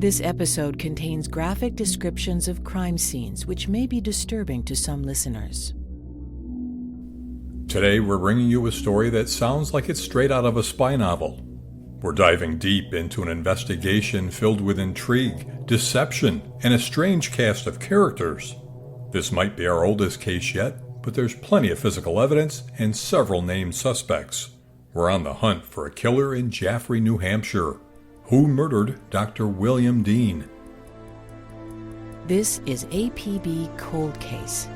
This episode contains graphic descriptions of crime scenes which may be disturbing to some listeners. Today we're bringing you a story that sounds like it's straight out of a spy novel. We're diving deep into an investigation filled with intrigue, deception, and a strange cast of characters. This might be our oldest case yet, but there's plenty of physical evidence and several named suspects. We're on the hunt for a killer in Jaffrey, New Hampshire. Who murdered Dr. William Dean? This is APB Cold Case.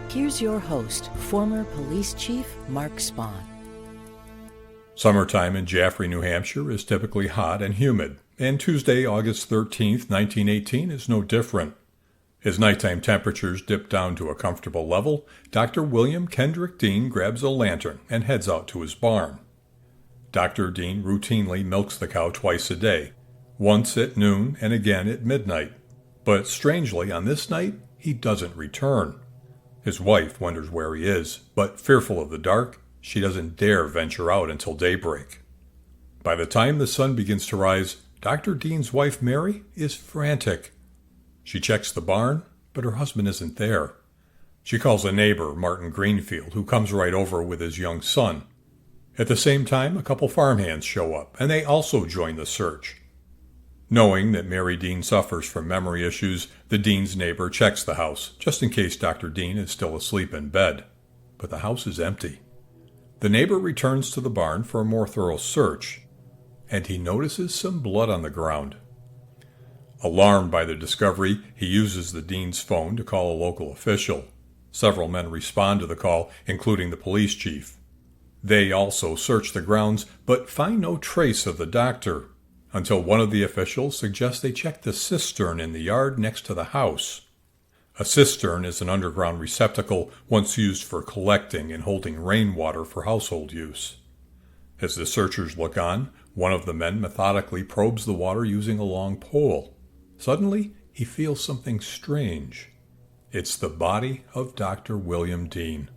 Here's your host, former police chief Mark Spahn. Summertime in Jaffrey, New Hampshire is typically hot and humid, and Tuesday, August 13th, 1918 is no different. As nighttime temperatures dip down to a comfortable level, Dr. William Kendrick Dean grabs a lantern and heads out to his barn. Dr. Dean routinely milks the cow twice a day, once at noon and again at midnight. But strangely, on this night, he doesn't return. His wife wonders where he is, but fearful of the dark, she doesn't dare venture out until daybreak. By the time the sun begins to rise, Dr. Dean's wife, Mary, is frantic. She checks the barn, but her husband isn't there. She calls a neighbor, Martin Greenfield, who comes right over with his young son. At the same time, a couple farmhands show up, and they also join the search. Knowing that Mary Dean suffers from memory issues, the Dean's neighbor checks the house, just in case Dr. Dean is still asleep in bed. But the house is empty. The neighbor returns to the barn for a more thorough search, and he notices some blood on the ground. Alarmed by the discovery, he uses the Dean's phone to call a local official. Several men respond to the call, including the police chief. They also search the grounds, but find no trace of the doctor, until one of the officials suggests they check the cistern in the yard next to the house. A cistern is an underground receptacle once used for collecting and holding rainwater for household use. As the searchers look on, one of the men methodically probes the water using a long pole. Suddenly, he feels something strange. It's the body of Dr. William Dean.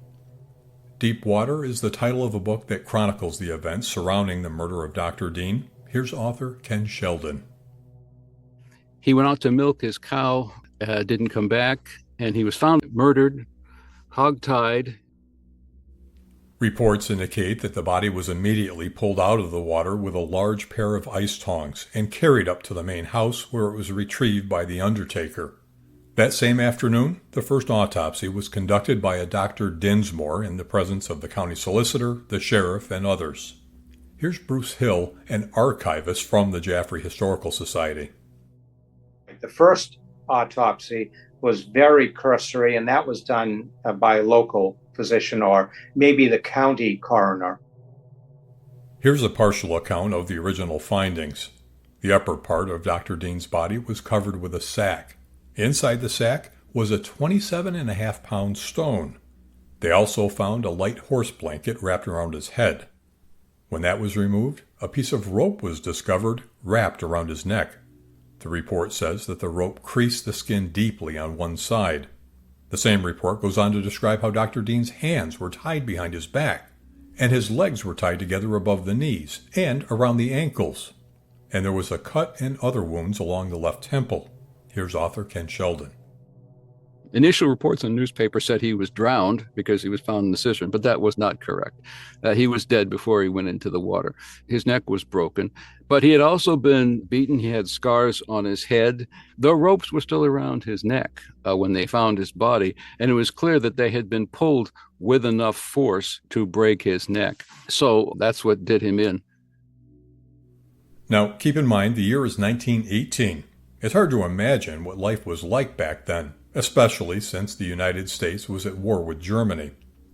Deep Water is the title of a book that chronicles the events surrounding the murder of Dr. Dean. Here's author Ken Sheldon. He went out to milk his cow, didn't come back, and he was found murdered, hog-tied. Reports indicate that the body was immediately pulled out of the water with a large pair of ice tongs and carried up to the main house where it was retrieved by the undertaker. That same afternoon, the first autopsy was conducted by a Dr. Dinsmore in the presence of the county solicitor, the sheriff, and others. Here's Bruce Hill, an archivist from the Jaffrey Historical Society. The first autopsy was very cursory, and that was done by a local physician or maybe the county coroner. Here's a partial account of the original findings. The upper part of Dr. Dean's body was covered with a sack. Inside the sack was a 27.5-pound stone. They also found a light horse blanket wrapped around his head. When that was removed, a piece of rope was discovered wrapped around his neck. The report says that the rope creased the skin deeply on one side. The same report goes on to describe how Dr. Dean's hands were tied behind his back, and his legs were tied together above the knees and around the ankles. And there was a cut and other wounds along the left temple. Here's author Ken Sheldon. Initial reports in the newspaper said he was drowned because he was found in the cistern, but that was not correct. He was dead before he went into the water. His neck was broken, but he had also been beaten. He had scars on his head. The ropes were still around his neck when they found his body, and it was clear that they had been pulled with enough force to break his neck. So that's what did him in. Now, keep in mind, the year is 1918. It's hard to imagine what life was like back then, especially since the United States was at war with Germany.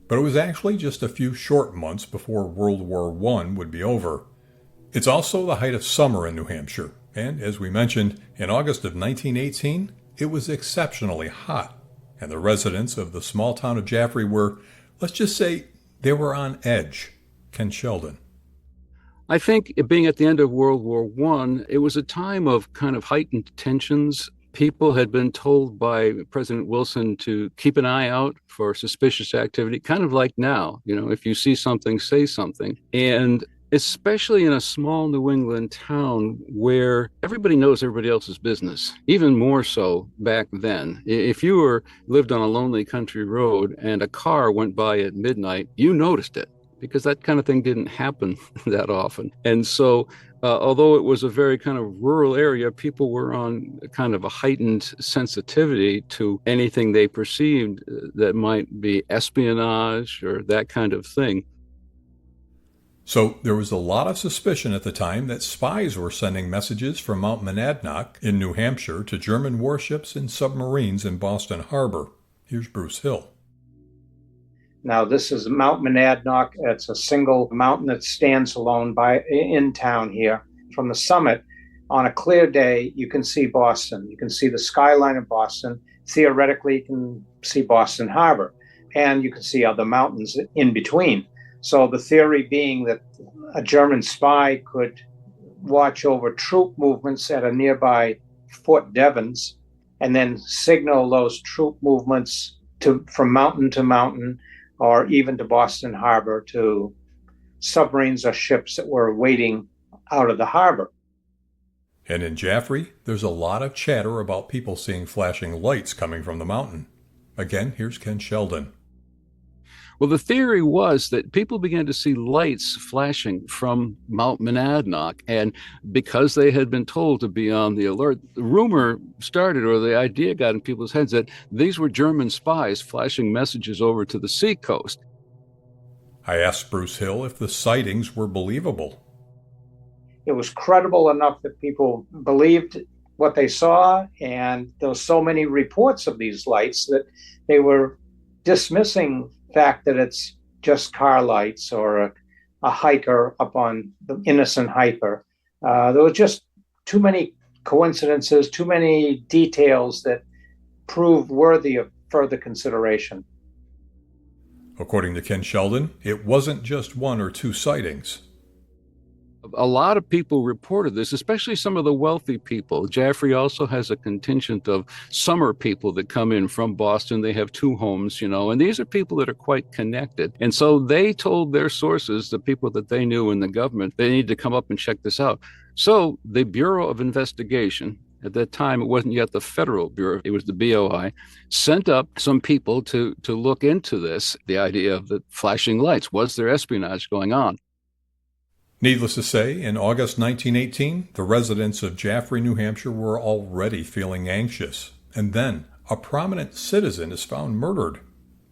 But it was actually just a few short months before World War I would be over. It's also the height of summer in New Hampshire, and as we mentioned, in August of 1918, it was exceptionally hot, and the residents of the small town of Jaffrey were, let's just say, they were on edge. Ken Sheldon. I think being at the end of World War I, it was a time of kind of heightened tensions. People had been told by President Wilson to keep an eye out for suspicious activity, kind of like now. You know, if you see something, say something. And especially in a small New England town where everybody knows everybody else's business, even more so back then. If you lived on a lonely country road and a car went by at midnight, you noticed it because that kind of thing didn't happen that often. And so although it was a very kind of rural area, people were on kind of a heightened sensitivity to anything they perceived that might be espionage or that kind of thing. So there was a lot of suspicion at the time that spies were sending messages from Mount Monadnock in New Hampshire to German warships and submarines in Boston Harbor. Here's Bruce Hill. Now, this is Mount Monadnock. It's a single mountain that stands alone in town here. From the summit, on a clear day, you can see Boston. You can see the skyline of Boston. Theoretically, you can see Boston Harbor, and you can see other mountains in between. So the theory being that a German spy could watch over troop movements at a nearby Fort Devens and then signal those troop movements from mountain to mountain, or even to Boston Harbor, to submarines or ships that were waiting out of the harbor. And in Jaffrey, there's a lot of chatter about people seeing flashing lights coming from the mountain. Again, here's Ken Sheldon. Well, the theory was that people began to see lights flashing from Mount Monadnock, and because they had been told to be on the alert, the rumor started, or the idea got in people's heads, that these were German spies flashing messages over to the seacoast. I asked Bruce Hill if the sightings were believable. It was credible enough that people believed what they saw, and there were so many reports of these lights that they were dismissing fact that it's just car lights or a hiker up on the innocent hiker. There were just too many coincidences, too many details that proved worthy of further consideration. According to Ken Sheldon, it wasn't just one or two sightings. A lot of people reported this, especially some of the wealthy people. Jaffrey also has a contingent of summer people that come in from Boston. They have two homes, and these are people that are quite connected. And so they told their sources, the people that they knew in the government, they need to come up and check this out. So the Bureau of Investigation, at that time, it wasn't yet the Federal Bureau, it was the BOI, sent up some people to look into this, the idea of the flashing lights. Was there espionage going on? Needless to say, in August 1918, the residents of Jaffrey, New Hampshire were already feeling anxious. And then a prominent citizen is found murdered.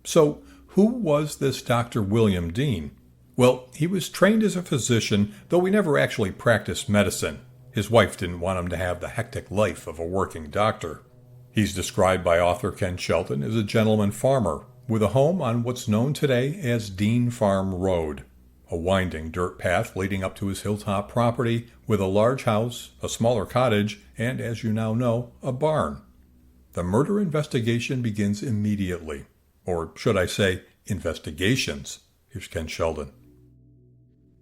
So, who was this Dr. William Dean? Well, he was trained as a physician, though he never actually practiced medicine. His wife didn't want him to have the hectic life of a working doctor. He's described by author Ken Sheldon as a gentleman farmer, with a home on what's known today as Dean Farm Road, a winding dirt path leading up to his hilltop property with a large house, a smaller cottage, and, as you now know, a barn. The murder investigation begins immediately. Or should I say, investigations. Here's Ken Sheldon.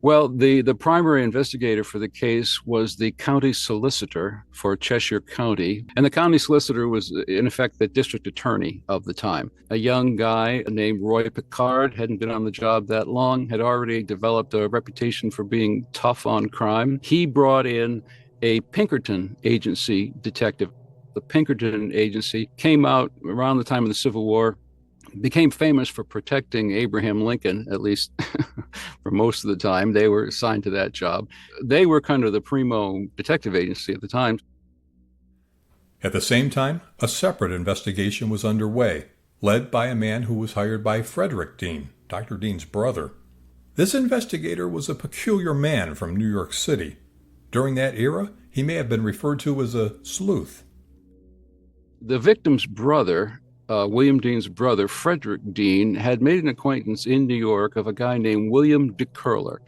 Well, the primary investigator for the case was the county solicitor for Cheshire County. And the county solicitor was, in effect, the district attorney of the time. A young guy named Roy Picard, hadn't been on the job that long, had already developed a reputation for being tough on crime. He brought in a Pinkerton agency detective. The Pinkerton agency came out around the time of the Civil War, became famous for protecting Abraham Lincoln, at least for most of the time. They were assigned to that job. They were kind of the primo detective agency at the time. At the same time, a separate investigation was underway, led by a man who was hired by Frederick Dean, Dr. Dean's brother. This investigator was a peculiar man from New York City. During that era, he may have been referred to as a sleuth. The victim's brother, William Dean's brother, Frederick Dean, had made an acquaintance in New York of a guy named William de Curler.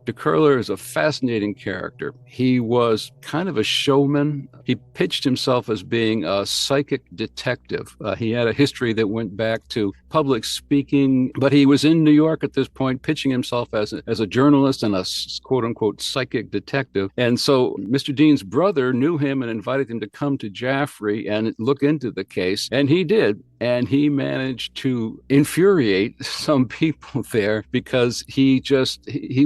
De Curler is a fascinating character. He was kind of a showman. He pitched himself as being a psychic detective. He had a history that went back to public speaking, but he was in New York at this point, pitching himself as a journalist and a quote-unquote psychic detective. And so Mr. Dean's brother knew him and invited him to come to Jaffrey and look into the case, and he did. And he managed to infuriate some people there because he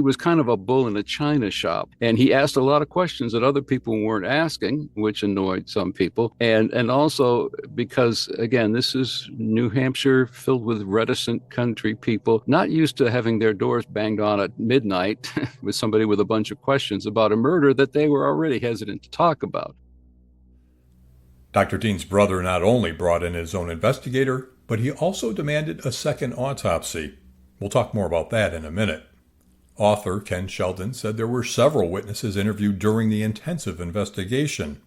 was kind of a bull in a china shop. And he asked a lot of questions that other people weren't asking, which annoyed some people. And also because, again, this is New Hampshire filled with reticent country people, not used to having their doors banged on at midnight with somebody with a bunch of questions about a murder that they were already hesitant to talk about. Dr. Dean's brother not only brought in his own investigator, but he also demanded a second autopsy. We'll talk more about that in a minute. Author Ken Sheldon said there were several witnesses interviewed during the intensive investigation.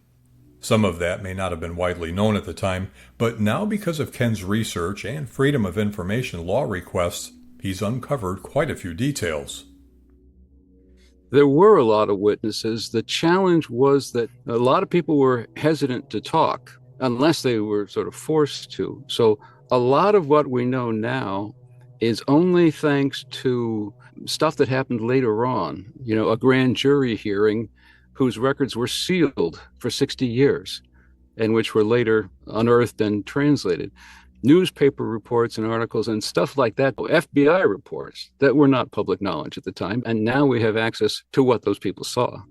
Some of that may not have been widely known at the time, but now because of Ken's research and Freedom of Information law requests, he's uncovered quite a few details. There were a lot of witnesses. The challenge was that a lot of people were hesitant to talk unless they were sort of forced to. So a lot of what we know now is only thanks to stuff that happened later on, a grand jury hearing whose records were sealed for 60 years and which were later unearthed and translated. Newspaper reports and articles and stuff like that, FBI reports that were not public knowledge at the time, and now we have access to what those people saw.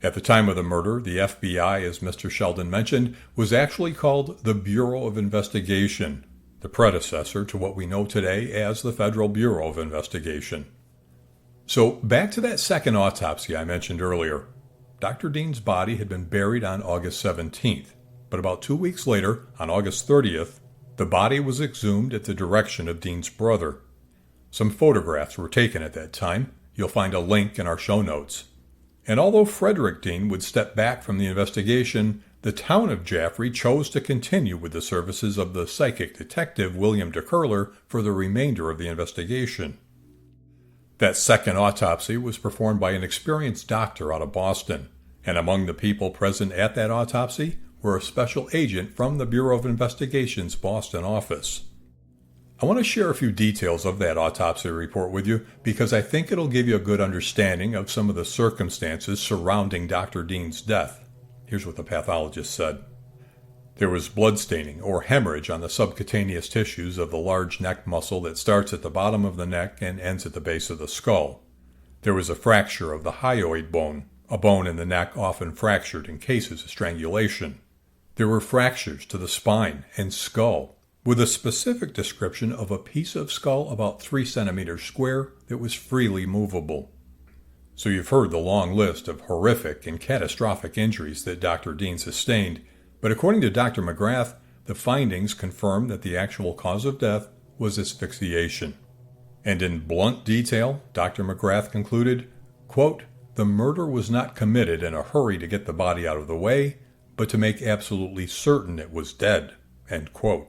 At the time of the murder, the FBI, as Mr. Sheldon mentioned, was actually called the Bureau of Investigation, the predecessor to what we know today as the Federal Bureau of Investigation. So back to that second autopsy I mentioned earlier. Dr. Dean's body had been buried on August 17th. But about 2 weeks later, on August 30th, the body was exhumed at the direction of Dean's brother. Some photographs were taken at that time. You'll find a link in our show notes. And although Frederick Dean would step back from the investigation, the town of Jaffrey chose to continue with the services of the psychic detective William DeCurler for the remainder of the investigation. That second autopsy was performed by an experienced doctor out of Boston, and among the people present at that autopsy were a special agent from the Bureau of Investigation's Boston office. I want to share a few details of that autopsy report with you because I think it'll give you a good understanding of some of the circumstances surrounding Dr. Dean's death. Here's what the pathologist said. There was blood staining or hemorrhage on the subcutaneous tissues of the large neck muscle that starts at the bottom of the neck and ends at the base of the skull. There was a fracture of the hyoid bone, a bone in the neck often fractured in cases of strangulation. There were fractures to the spine and skull, with a specific description of a piece of skull about 3 centimeters square that was freely movable. So you've heard the long list of horrific and catastrophic injuries that Dr. Dean sustained, but according to Dr. McGrath, the findings confirm that the actual cause of death was asphyxiation. And in blunt detail, Dr. McGrath concluded, quote, "The murder was not committed in a hurry to get the body out of the way, but to make absolutely certain it was dead," end quote.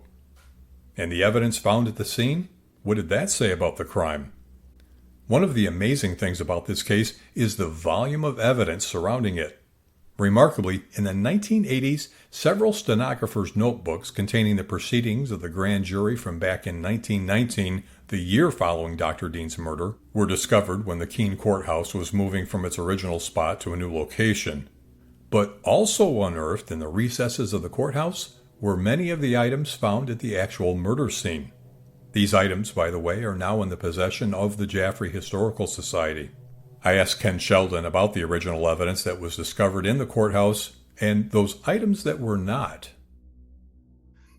And the evidence found at the scene? What did that say about the crime? One of the amazing things about this case is the volume of evidence surrounding it. Remarkably, in the 1980s, several stenographers' notebooks containing the proceedings of the grand jury from back in 1919, the year following Dr. Dean's murder, were discovered when the Keene Courthouse was moving from its original spot to a new location. But also unearthed in the recesses of the courthouse were many of the items found at the actual murder scene. These items, by the way, are now in the possession of the Jaffrey Historical Society. I asked Ken Sheldon about the original evidence that was discovered in the courthouse and those items that were not.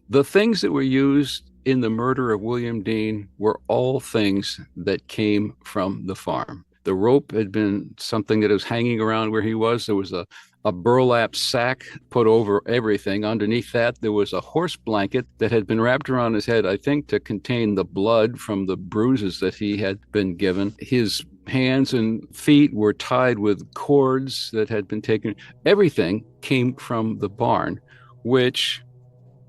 The things that were used in the murder of William Dean were all things that came from the farm. The rope had been something that was hanging around where he was. There was a burlap sack put over everything. Underneath that, there was a horse blanket that had been wrapped around his head, I think, to contain the blood from the bruises that he had been given. His hands and feet were tied with cords that had been taken. Everything came from the barn, which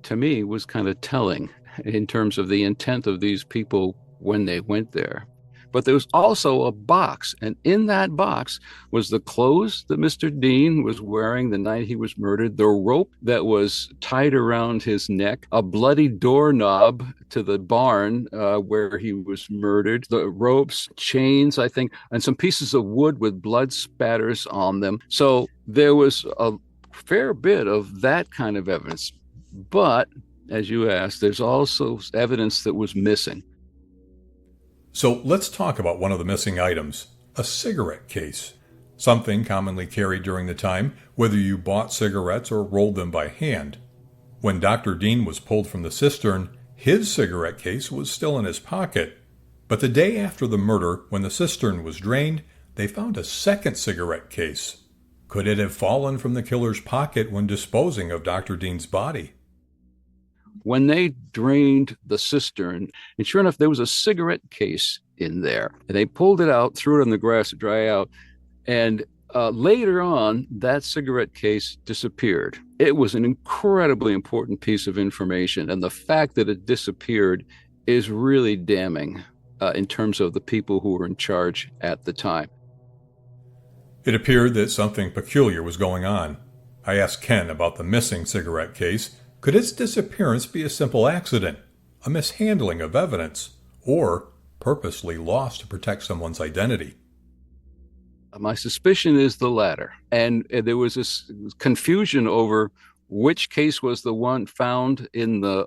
to me was kind of telling in terms of the intent of these people when they went there. But there was also a box, and in that box was the clothes that Mr. Dean was wearing the night he was murdered, the rope that was tied around his neck, a bloody doorknob to the barn where he was murdered, the ropes, chains, I think, and some pieces of wood with blood spatters on them. So there was a fair bit of that kind of evidence. But, as you asked, there's also evidence that was missing. So let's talk about one of the missing items, a cigarette case. Something commonly carried during the time, whether you bought cigarettes or rolled them by hand. When Dr. Dean was pulled from the cistern, his cigarette case was still in his pocket. But the day after the murder, when the cistern was drained, they found a second cigarette case. Could it have fallen from the killer's pocket when disposing of Dr. Dean's body? When they drained the cistern, and sure enough, there was a cigarette case in there. And they pulled it out, threw it on the grass to dry out, and later on, that cigarette case disappeared. It was an incredibly important piece of information, and the fact that it disappeared is really damning in terms of the people who were in charge at the time. It appeared that something peculiar was going on. I asked Ken about the missing cigarette case. Could its disappearance be a simple accident, a mishandling of evidence, or purposely lost to protect someone's identity? My suspicion is the latter. And there was this confusion over which case was the one found in the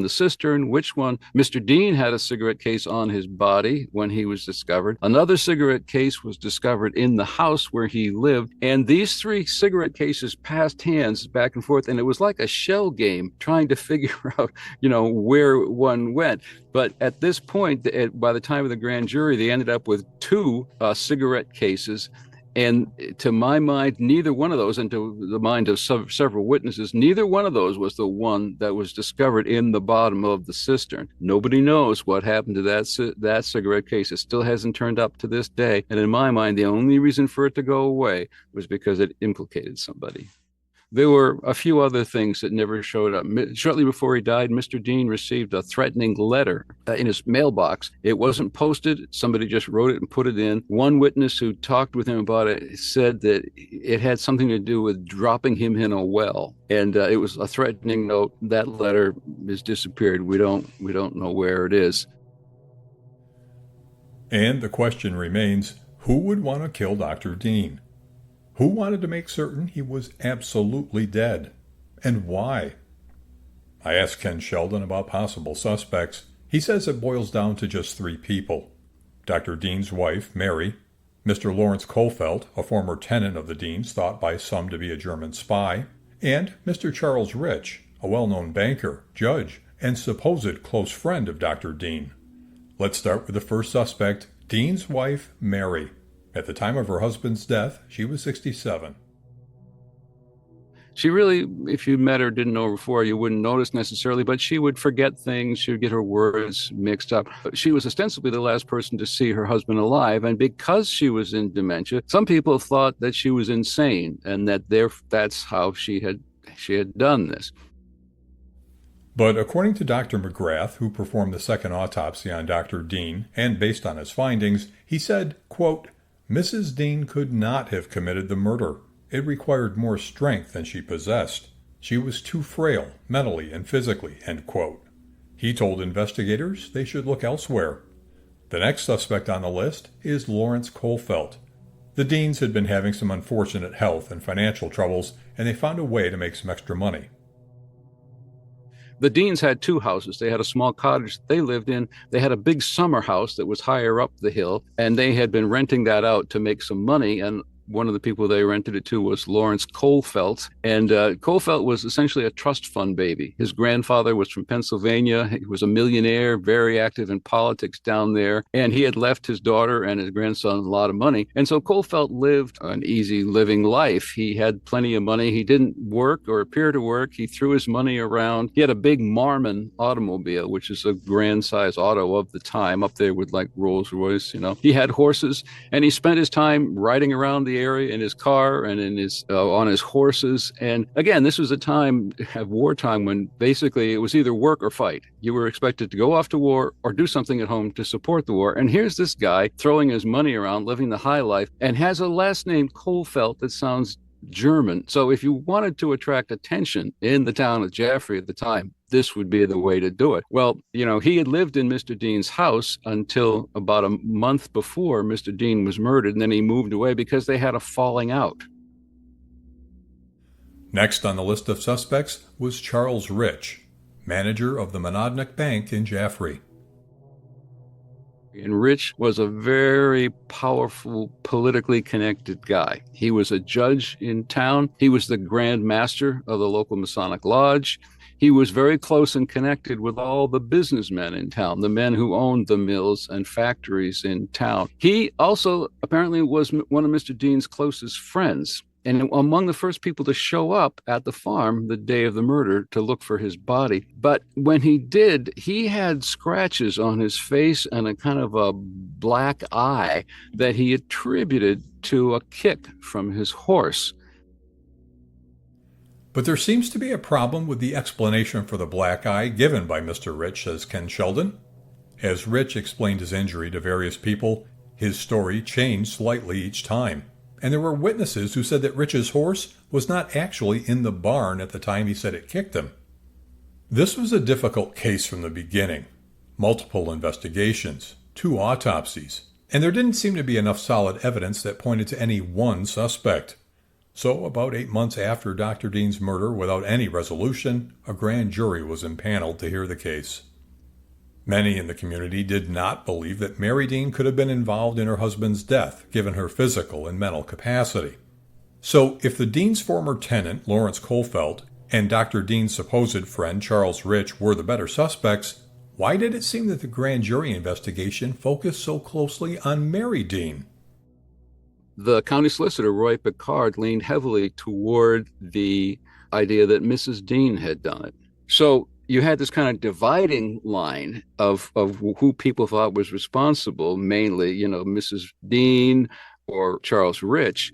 cistern, which one. Mr. Dean had a cigarette case on his body when he was discovered. Another cigarette case was discovered in the house where he lived. And these three cigarette cases passed hands back and forth. And it was like a shell game trying to figure out, where one went. But at this point, by the time of the grand jury, they ended up with two cigarette cases. And to my mind, neither one of those, and to the mind of several witnesses, neither one of those was the one that was discovered in the bottom of the cistern. Nobody knows what happened to that cigarette case. It still hasn't turned up to this day. And in my mind, the only reason for it to go away was because it implicated somebody. There were a few other things that never showed up. Shortly before he died, Mr. Dean received a threatening letter in his mailbox. It wasn't posted. Somebody just wrote it and put it in. One witness who talked with him about it said that it had something to do with dropping him in a well. And it was a threatening note. That letter has disappeared. We don't know where it is. And the question remains, who would want to kill Dr. Dean? Who wanted to make certain he was absolutely dead? And why? I asked Ken Sheldon about possible suspects. He says it boils down to just three people. Dr. Dean's wife, Mary, Mr. Lawrence Kohlfeldt, a former tenant of the Deans thought by some to be a German spy, and Mr. Charles Rich, a well-known banker, judge, and supposed close friend of Dr. Dean. Let's start with the first suspect, Dean's wife, Mary. At the time of her husband's death, she was 67. She really, if you met her, didn't know her before, you wouldn't notice necessarily, but she would forget things. She would get her words mixed up. She was ostensibly the last person to see her husband alive, and because she was in dementia, some people thought that she was insane, and that's how she had done this. But according to Dr. McGrath, who performed the second autopsy on Dr. Dean, and based on his findings, he said, quote, Mrs. Dean could not have committed the murder. It required more strength than she possessed. She was too frail, mentally and physically, end quote. He told investigators they should look elsewhere. The next suspect on the list is Lawrence Kohlfeldt. The Deans had been having some unfortunate health and financial troubles, and they found a way to make some extra money. The Deans had two houses. They had a small cottage they lived in. They had a big summer house that was higher up the hill, and they had been renting that out to make some money. And one of the people they rented it to was Lawrence Kohlfeldt. And Kohlfeldt was essentially a trust fund baby. His grandfather was from Pennsylvania. He was a millionaire, very active in politics down there. And he had left his daughter and his grandson a lot of money. And so Kohlfeldt lived an easy living life. He had plenty of money. He didn't work or appear to work. He threw his money around. He had a big Marmon automobile, which is a grand size auto of the time, up there with like Rolls Royce, He had horses, and he spent his time riding around the area in his car and in his on his horses. And again, this was a time of wartime when basically it was either work or fight. You were expected to go off to war or do something at home to support the war. And here's this guy throwing his money around, living the high life, and has a last name Kohlfeldt that sounds German. So if you wanted to attract attention in the town of Jaffrey at the time, this would be the way to do it. Well, he had lived in Mr. Dean's house until about a month before Mr. Dean was murdered, and then he moved away because they had a falling out. Next on the list of suspects was Charles Rich, manager of the Monadnock Bank in Jaffrey. And Rich was a very powerful, politically connected guy. He was a judge in town. He was the Grand Master of the local Masonic Lodge. He was very close and connected with all the businessmen in town, the men who owned the mills and factories in town. He also apparently was one of Mr. Dean's closest friends, and among the first people to show up at the farm the day of the murder to look for his body. But when he did, he had scratches on his face and a kind of a black eye that he attributed to a kick from his horse. But there seems to be a problem with the explanation for the black eye given by Mr. Rich, says Ken Sheldon. As Rich explained his injury to various people, his story changed slightly each time. And there were witnesses who said that Rich's horse was not actually in the barn at the time he said it kicked him. This was a difficult case from the beginning. Multiple investigations, 2 autopsies, and there didn't seem to be enough solid evidence that pointed to any one suspect. So, about 8 months after Dr. Dean's murder, without any resolution, a grand jury was impaneled to hear the case. Many in the community did not believe that Mary Dean could have been involved in her husband's death, given her physical and mental capacity. So, if the Dean's former tenant, Lawrence Colfelt, and Dr. Dean's supposed friend, Charles Rich, were the better suspects, why did it seem that the grand jury investigation focused so closely on Mary Dean? The county solicitor, Roy Picard, leaned heavily toward the idea that Mrs. Dean had done it. So you had this kind of dividing line of who people thought was responsible, mainly, Mrs. Dean or Charles Rich.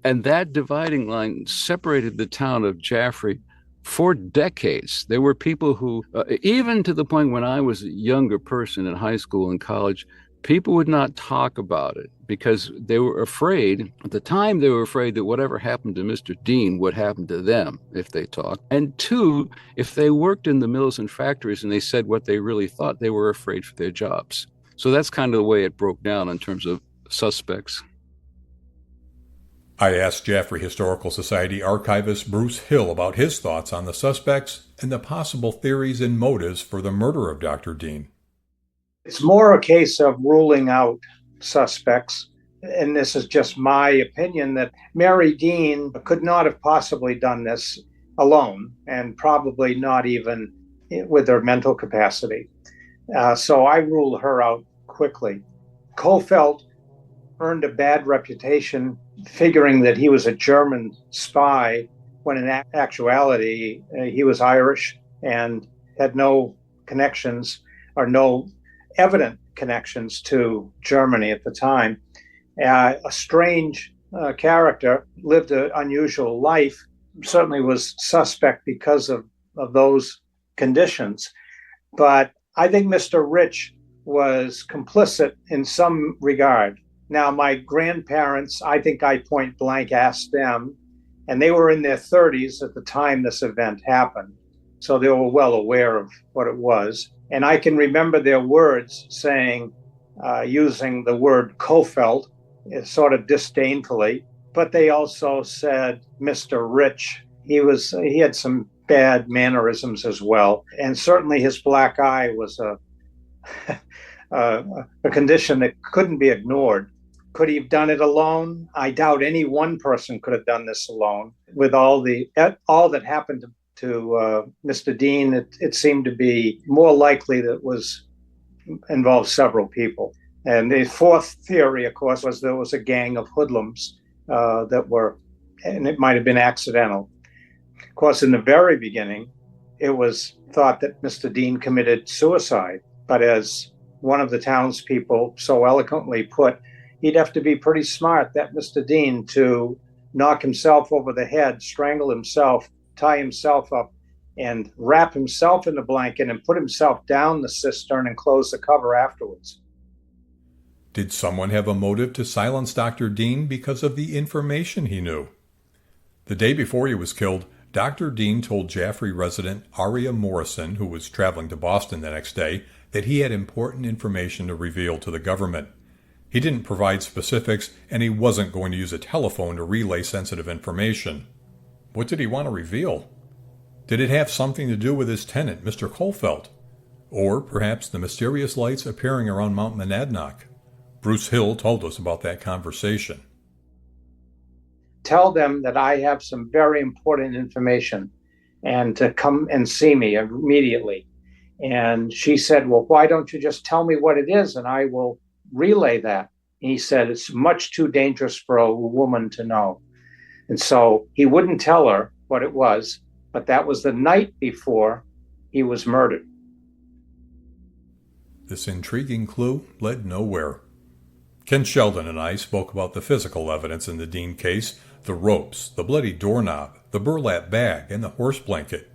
And that dividing line separated the town of Jaffrey for decades. There were people who, even to the point when I was a younger person in high school and college, people would not talk about it because they were afraid, at the time they were afraid that whatever happened to Mr. Dean would happen to them if they talked. And 2, if they worked in the mills and factories and they said what they really thought, they were afraid for their jobs. So that's kind of the way it broke down in terms of suspects. I asked Jaffrey Historical Society archivist Bruce Hill about his thoughts on the suspects and the possible theories and motives for the murder of Dr. Dean. It's more a case of ruling out suspects, and this is just my opinion, that Mary Dean could not have possibly done this alone, and probably not even with her mental capacity. So I ruled her out quickly. Colfelt earned a bad reputation figuring that he was a German spy, when in actuality he was Irish and had no connections or no evident connections to Germany at the time. A strange character, lived an unusual life, certainly was suspect because of those conditions. But I think Mr. Rich was complicit in some regard. Now, my grandparents, I think I point blank asked them, and they were in their 30s at the time this event happened. So they were well aware of what it was. And I can remember their words saying, using the word Colfelt, sort of disdainfully, but they also said Mr. Rich. He had some bad mannerisms as well. And certainly his black eye was a condition that couldn't be ignored. Could he have done it alone? I doubt any one person could have done this alone. With all that happened to Mr. Dean, it seemed to be more likely that it involved several people. And the fourth theory, of course, was there was a gang of hoodlums and it might have been accidental. Of course, in the very beginning, it was thought that Mr. Dean committed suicide. But as one of the townspeople so eloquently put, he'd have to be pretty smart, that Mr. Dean, to knock himself over the head, strangle himself, tie himself up, and wrap himself in the blanket and put himself down the cistern and close the cover afterwards. Did someone have a motive to silence Dr. Dean because of the information he knew? The day before he was killed, Dr. Dean told Jaffrey resident Aria Morrison, who was traveling to Boston the next day, that he had important information to reveal to the government. He didn't provide specifics, and he wasn't going to use a telephone to relay sensitive information. What did he want to reveal? Did it have something to do with his tenant, Mr. Colfelt? Or perhaps the mysterious lights appearing around Mount Monadnock. Bruce Hill told us about that conversation. Tell them that I have some very important information and to come and see me immediately. And she said, well, why don't you just tell me what it is and I will relay that. And he said, it's much too dangerous for a woman to know. And so he wouldn't tell her what it was, but that was the night before he was murdered. This intriguing clue led nowhere. Ken Sheldon and I spoke about the physical evidence in the Dean case, the ropes, the bloody doorknob, the burlap bag, and the horse blanket.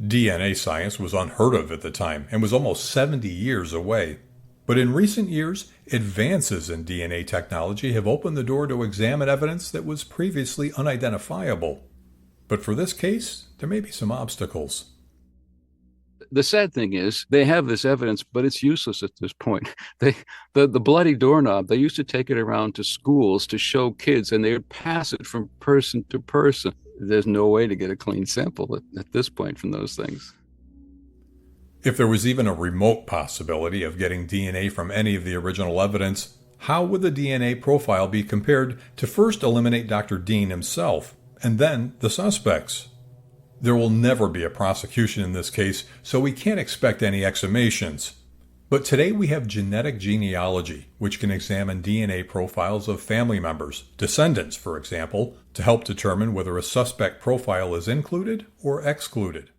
DNA science was unheard of at the time and was almost 70 years away. But in recent years, advances in DNA technology have opened the door to examine evidence that was previously unidentifiable. But for this case, there may be some obstacles. The sad thing is they have this evidence, but it's useless at this point. The bloody doorknob, they used to take it around to schools to show kids, and they would pass it from person to person. There's no way to get a clean sample at this point from those things. If there was even a remote possibility of getting DNA from any of the original evidence, how would the DNA profile be compared to first eliminate Dr. Dean himself, and then the suspects? There will never be a prosecution in this case, so we can't expect any exhumations. But today we have genetic genealogy, which can examine DNA profiles of family members, descendants, for example, to help determine whether a suspect profile is included or excluded.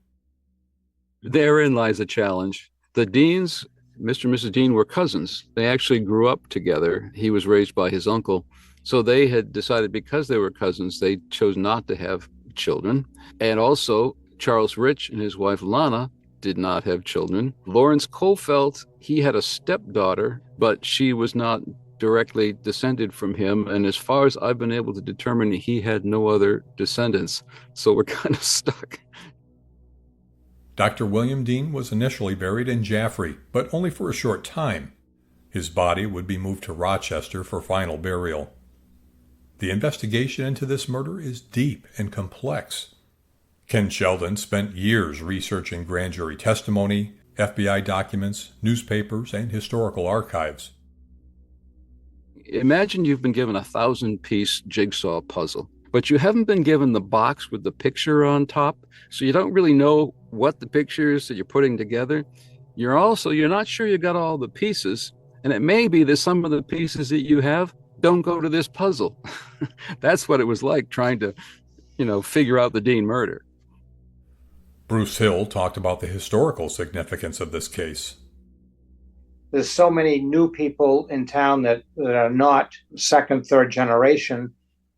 Therein lies a challenge. The Deans, Mr. and Mrs. Dean, were cousins. They actually grew up together. He was raised by his uncle. So they had decided because they were cousins, they chose not to have children. And also, Charles Rich and his wife Lana did not have children. Lawrence Colfelt, he had a stepdaughter, but she was not directly descended from him. And as far as I've been able to determine, he had no other descendants. So we're kind of stuck. Dr. William Dean was initially buried in Jaffrey, but only for a short time. His body would be moved to Rochester for final burial. The investigation into this murder is deep and complex. Ken Sheldon spent years researching grand jury testimony, FBI documents, newspapers, and historical archives. Imagine you've been given a 1,000-piece jigsaw puzzle, but you haven't been given the box with the picture on top, so you don't really know what the picture is that you're putting together. You're not sure you got all the pieces, and it may be that some of the pieces that you have don't go to this puzzle. That's what it was like trying to, figure out the Dean murder. Bruce Hill talked about the historical significance of this case. There's so many new people in town that are not second, third generation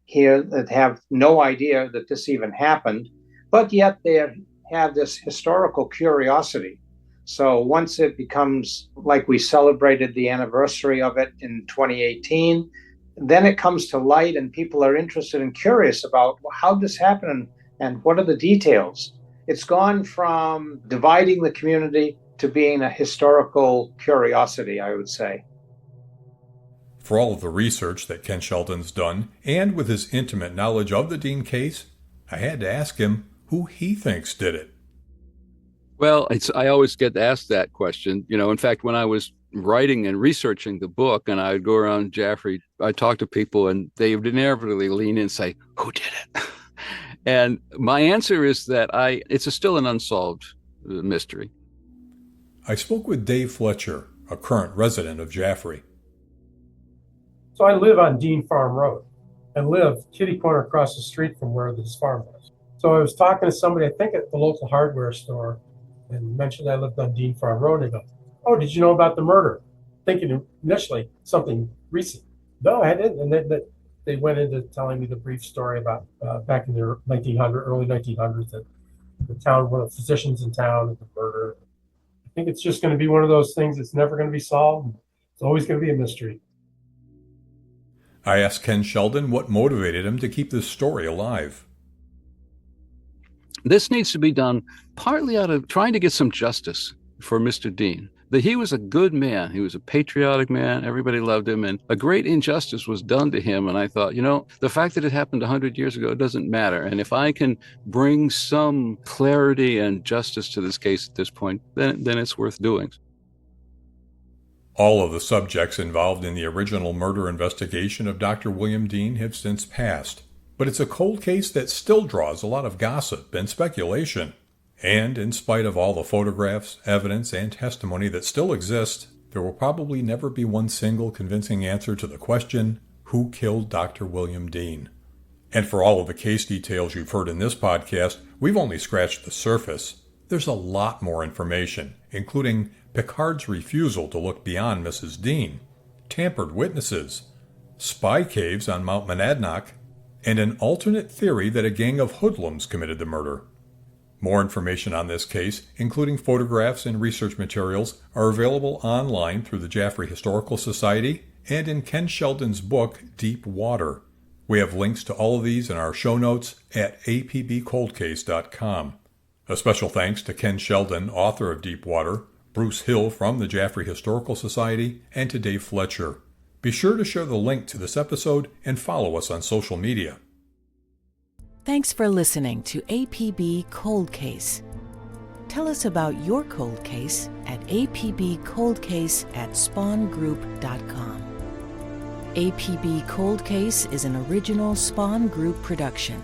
here that have no idea that this even happened, but yet they have this historical curiosity. So once it becomes like we celebrated the anniversary of it in 2018, then it comes to light and people are interested and curious about how this happened and what are the details. It's gone from dividing the community to being a historical curiosity, I would say. For all of the research that Ken Sheldon's done, and with his intimate knowledge of the Dean case, I had to ask him who he thinks did it. Well, I always get asked that question. In fact, when I was writing and researching the book and I'd go around Jaffrey, I'd talk to people and they would inevitably lean in and say, who did it? And my answer is that it's still an unsolved mystery. I spoke with Dave Fletcher, a current resident of Jaffrey. So I live on Dean Farm Road and live kitty corner across the street from where this farm was. So I was talking to somebody, I think at the local hardware store, and mentioned I lived on Dean Farm Road. They go, oh, did you know about the murder? Thinking initially something recent. No, I didn't. And they went into telling me the brief story about back in the early 1900s, that the town, one of the physicians in town, and the murder. I think it's just going to be one of those things that's never going to be solved. It's always going to be a mystery. I asked Ken Sheldon what motivated him to keep this story alive. This needs to be done partly out of trying to get some justice for Mr. Dean. that he was a good man. He was a patriotic man. Everybody loved him, and a great injustice was done to him. And I thought, the fact that it happened 100 years ago doesn't matter. And if I can bring some clarity and justice to this case at this point, then it's worth doing. All of the subjects involved in the original murder investigation of Dr. William Dean have since passed, but it's a cold case that still draws a lot of gossip and speculation. And in spite of all the photographs, evidence, and testimony that still exist, there will probably never be one single convincing answer to the question, who killed Dr. William Dean? And for all of the case details you've heard in this podcast, we've only scratched the surface. There's a lot more information, including Picard's refusal to look beyond Mrs. Dean, tampered witnesses, spy caves on Mount Monadnock, and an alternate theory that a gang of hoodlums committed the murder. More information on this case, including photographs and research materials, are available online through the Jaffrey Historical Society and in Ken Sheldon's book, Deep Water. We have links to all of these in our show notes at apbcoldcase.com. A special thanks to Ken Sheldon, author of Deep Water, Bruce Hill from the Jaffrey Historical Society, and to Dave Fletcher. Be sure to share the link to this episode and follow us on social media. Thanks for listening to APB Cold Case. Tell us about your cold case at apbcoldcase@spawngroup.com. APB Cold Case is an original Spawn Group production.